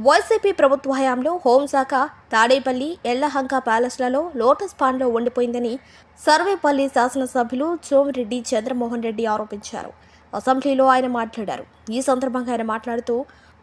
YCP ప్రభుత్వ హయాంలో హోంశాఖ తాడేపల్లి ఎల్లహంక ప్యాలెస్లలో లోటస్ పాండ్లో ఉండిపోయిందని సర్వేపల్లి శాసనసభ్యులు సోమిరెడ్డి చంద్రమోహన్ రెడ్డి ఆరోపించారు. అసెంబ్లీలో ఆయన మాట్లాడారు. ఈ సందర్భంగా ఆయన మాట్లాడుతూ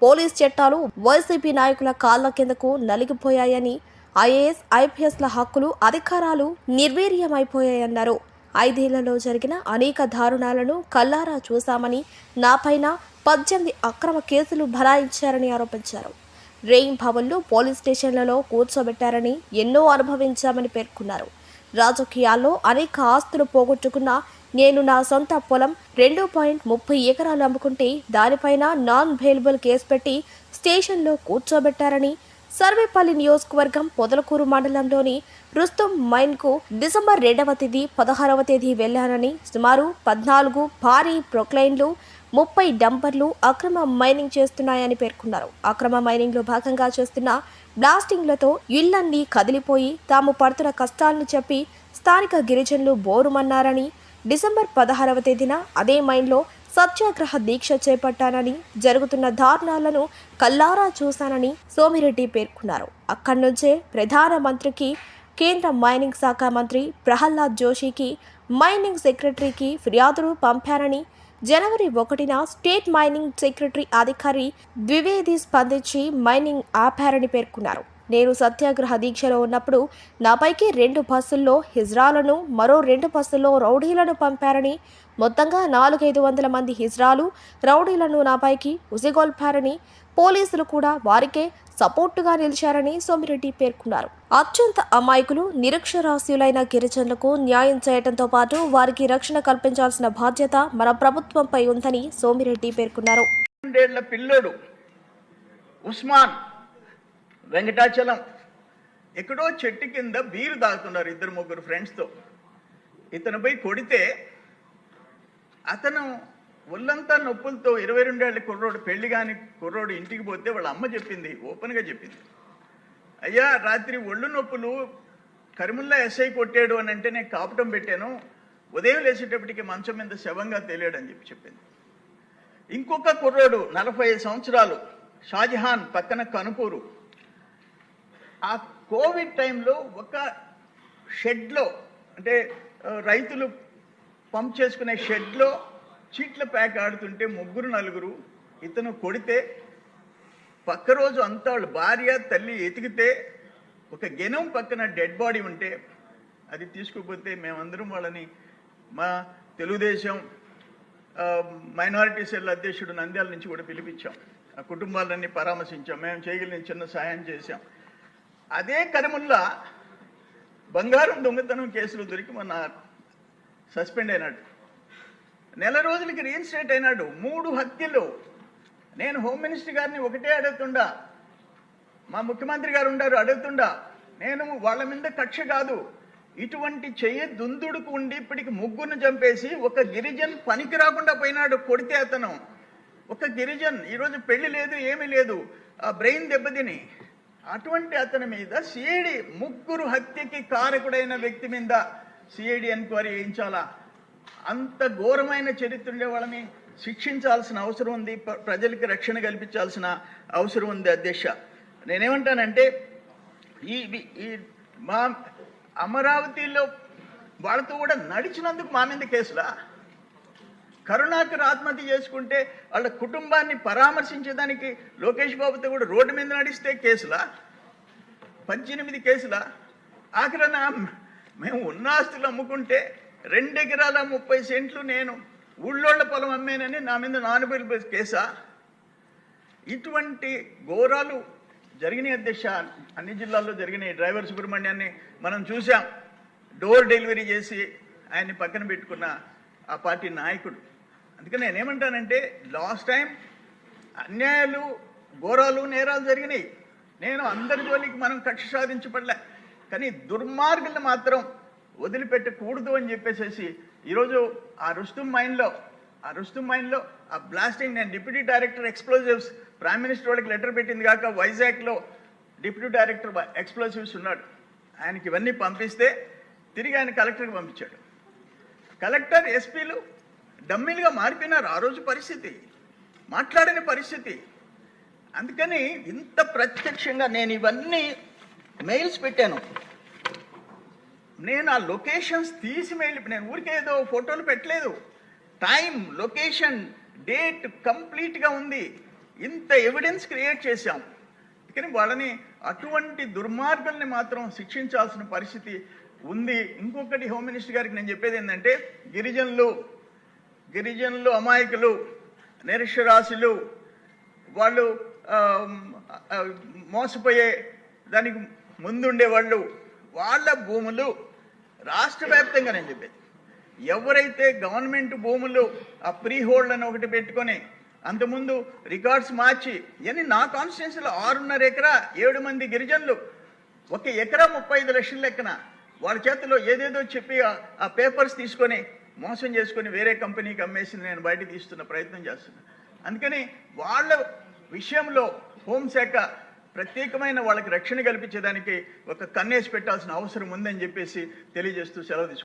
పోలీస్ చట్టాలు వైసీపీ నాయకుల కాళ్ల కిందకు నలిగిపోయాయని, ఐఏఎస్ ఐపీఎస్ల హక్కులు అధికారాలు నిర్వీర్యమైపోయాయన్నారు. 5 ఏళ్లలో జరిగిన అనేక దారుణాలను కల్లారా చూశామని, నాపైన 18 అక్రమ కేసులు బనాయించారని ఆరోపించారు. రెయిన్ భవన్లు పోలీస్ స్టేషన్లలో కూర్చోబెట్టారని, ఎన్నో అనుభవించామని పేర్కొన్నారు. రాజకీయాల్లో అనేక ఆస్తులు పోగొట్టుకున్నా నేను నా సొంత పొలం 2.30 ఎకరాలు అమ్ముకుంటే దానిపైన నాన్ బెయిలబుల్ కేసు పెట్టి స్టేషన్లో కూర్చోబెట్టారని, సర్వేపల్లి నియోజకవర్గం పొదలకూరు మండలంలోని రుస్తుం మైన్కు డిసెంబర్ 2వ తేదీ 16వ తేదీ వెళ్లానని, సుమారు 14 భారీ ప్రొక్లైన్లు 30 డంపర్లు అక్రమ మైనింగ్ చేస్తున్నాయని పేర్కొన్నారు. అక్రమ మైనింగ్లో భాగంగా చేస్తున్న బ్లాస్టింగ్లతో ఇళ్లన్నీ కదిలిపోయి తాము పడుతున్న కష్టాలను చెప్పి స్థానిక గిరిజనులు బోరుమన్నారని, డిసెంబర్ 16వ తేదీన అదే మైన్లో సత్యాగ్రహ దీక్ష చేపట్టానని, జరుగుతున్న దారుణాలను కల్లారా చూశానని సోమిరెడ్డి పేర్కొన్నారు. అక్కడి నుంచే ప్రధానమంత్రికి, కేంద్ర మైనింగ్ శాఖ మంత్రి ప్రహ్లాద్ జోషికి, మైనింగ్ సెక్రటరీకి ఫిర్యాదులు పంపారని, జనవరి 1న స్టేట్ మైనింగ్ సెక్రటరీ అధికారి ద్వివేది స్పందించి మైనింగ్ ఆపారని పేర్కొన్నారు. నేను సత్యాగ్రహ దీక్షలో ఉన్నప్పుడు నాపైకి 2 బస్సుల్లో హిజ్రాలను, మరో 2 బస్సుల్లో రౌడీలను పంపారని, మొత్తంగా 400-500 మంది హిజ్రాలు, రౌడీలను నాపైకి ఉసిగొల్పారని, పోలీసులు కూడా వారికే సపోర్టుగా నిలిచారని సోమిరెడ్డి పేర్కొన్నారు. అత్యంత అమాయకులు, నిరక్షరాస్యులైన గిరిజనులకు న్యాయం చేయడంతో పాటు వారికి రక్షణ కల్పించాల్సిన బాధ్యత మన ప్రభుత్వంపై ఉందని సోమిరెడ్డి పేర్కొన్నారు. పిల్లోడు ఉస్మాన్ వెంకటాచలం ఎక్కడో చెట్టు కింద బీరు తాగుతున్నారు 2-3 ఫ్రెండ్స్తో. ఇతను పోయి కొడితే అతను ఒళ్ళంతా నొప్పులతో 22 ఏళ్ళ కుర్రోడు, పెళ్లి కాని కుర్రోడు ఇంటికి పోతే వాళ్ళ అమ్మ చెప్పింది, ఓపెన్గా చెప్పింది, అయ్యా రాత్రి ఒళ్ళు నొప్పులు కరిముల్లా ఎస్ఐ కొట్టాడు అని అంటే నేను కాపటం పెట్టాను, ఉదయం లేచేటప్పటికి మంచం మీద శవంగా తేలాడని చెప్పింది. ఇంకొక కుర్రోడు 45 సంవత్సరాలు షాజహాన్ పక్కన కనుపూరు, ఆ కోవిడ్ టైంలో ఒక షెడ్లో, అంటే రైతులు పంప్ చేసుకునే షెడ్లో చీట్ల ప్యాక్ ఆడుతుంటే 3-4 ఇతను కొడితే, పక్క రోజు అంతా వాళ్ళ భార్య తల్లి ఎతికితే ఒక గెనం పక్కన డెడ్ బాడీ ఉంటే అది తీసుకుపోతే మేమందరం వాళ్ళని మా తెలుగుదేశం మైనారిటీ సెల్ అధ్యక్షుడు నంద్యాల నుంచి కూడా పిలిపించాం. ఆ కుటుంబాలన్నీ పరామర్శించాం, మేము చేయగలిగిన చిన్న సహాయం చేశాం. అదే కరిముల్లా బంగారం దొంగతనం కేసులు దొరికి మొన్న సస్పెండ్ అయినాడు. నెల రోజులకి రీఇన్స్టేట్ అయినాడు. 3 హత్యలు. నేను హోమ్ మినిస్టర్ గారిని ఒకటే అడుగుతుండా, మా ముఖ్యమంత్రి గారు ఉండారు అడుగుతుండా, నేను వాళ్ళ మీద కక్ష కాదు, ఇటువంటి దుందుడుకు ఉండి ఇప్పటికి 3 చంపేసి ఒక గిరిజన్ పనికి రాకుండా పోయినాడు. కొడితే అతను ఒక గిరిజన్, ఈరోజు పెళ్లి లేదు ఏమీ లేదు, ఆ బ్రెయిన్ దెబ్బతిని, అటువంటి అతని మీద సిఐడి 3 హత్యకి కారకుడైన వ్యక్తి మీద సిఐడి ఎంక్వైరీ చేయించాలా? అంత ఘోరమైన చరిత్ర ఉండే వాళ్ళని శిక్షించాల్సిన అవసరం ఉంది, ప్రజలకి రక్షణ కల్పించాల్సిన అవసరం ఉంది. అధ్యక్ష, నేనేమంటానంటే ఈ మా అమరావతిలో వాళ్ళతో కూడా నడిచినందుకు మా మీద కేసులా? కరుణాకర్ ఆత్మహత్య చేసుకుంటే వాళ్ళ కుటుంబాన్ని పరామర్శించేదానికి లోకేష్ బాబుతో కూడా రోడ్డు మీద నడిస్తే కేసులా? 18 కేసులా? ఆఖరణ మేము ఉన్న ఆస్తులు అమ్ముకుంటే 2 ఎకరాల 30 సెంట్లు నేను ఊళ్ళోళ్ల పొలం అమ్మేనని నా మీద నాన్-బెయిలబుల్ కేసా? ఇటువంటి ఘోరాలు జరిగినాయి అధ్యక్ష. అన్ని జిల్లాల్లో జరిగినాయి. డ్రైవర్ సుబ్రహ్మణ్యాన్ని మనం చూసాం, డోర్ డెలివరీ చేసి ఆయన్ని పక్కన పెట్టుకున్న ఆ పార్టీ నాయకుడు. అందుకని నేనేమంటానంటే, లాస్ట్ టైం అన్యాయాలు, ఘోరాలు, నేరాలు జరిగినాయి. నేను అందరి జోలికి మనం కక్ష సాధించబడలే, కానీ దుర్మార్గులను మాత్రం వదిలిపెట్టకూడదు అని చెప్పేసి ఈరోజు ఆ రుస్తుం మైన్లో ఆ బ్లాస్టింగ్, నేను deputy director explosives, prime minister వాళ్ళకి లెటర్ పెట్టింది కాక వైజాగ్లో డిప్యూటీ డైరెక్టర్ ఎక్స్ప్లోజివ్స్ ఉన్నాడు, ఆయనకి ఇవన్నీ పంపిస్తే తిరిగి ఆయన కలెక్టర్కి పంపించాడు. కలెక్టర్, ఎస్పీలు డమ్మీలుగా మారిపోయినారు. ఆ రోజు పరిస్థితి, మాట్లాడని పరిస్థితి. అందుకని ఇంత ప్రత్యక్షంగా నేను ఇవన్నీ మెయిల్స్ పెట్టాను. నేను ఆ లొకేషన్స్ తీసి మెయిల్, నేను ఊరికే ఏదో ఫోటోలు పెట్టలేదు. టైం, లొకేషన్, డేట్ కంప్లీట్గా ఉంది. ఇంత ఎవిడెన్స్ క్రియేట్ చేశాం. కానీ వాళ్ళని అటువంటి దుర్మార్గుల్ని మాత్రం శిక్షించాల్సిన పరిస్థితి ఉంది. ఇంకొకటి హోమ్ మినిస్టర్ గారికి నేను చెప్పేది ఏంటంటే, గిరిజనులు అమాయకులు, నిరక్షరాస్యులు, వాళ్ళు మోసపోయే దానికి ముందుండే వాళ్ళు, వాళ్ళ భూములు రాష్ట్ర వ్యాప్తంగా నేను చెప్పేది, ఎవరైతే గవర్నమెంట్ భూములు ఆ ప్రీ హోల్డ్ అని ఒకటి పెట్టుకొని అంతకుముందు రికార్డ్స్ మార్చి, ఇవన్నీ నా కాన్స్టిట్యున్సీలో 6.5 ఎకరా 7 మంది గిరిజనులు 1 ఎకరా 35 లక్షల లెక్కన వాళ్ళ చేతిలో ఏదేదో చెప్పి ఆ పేపర్స్ తీసుకొని మోసం చేసుకొని వేరే కంపెనీకి అమ్మేసి నేను బయట తీస్తున్న ప్రయత్నం చేస్తున్నాను. అందుకని వాళ్ళ విషయంలో హోంశాఖ ప్రత్యేకమైన వాళ్ళకి రక్షణ కల్పించేదానికి ఒక కన్నేసి పెట్టాల్సిన అవసరం ఉందని చెప్పేసి తెలియజేస్తూ సెలవు తీసుకుంటాను.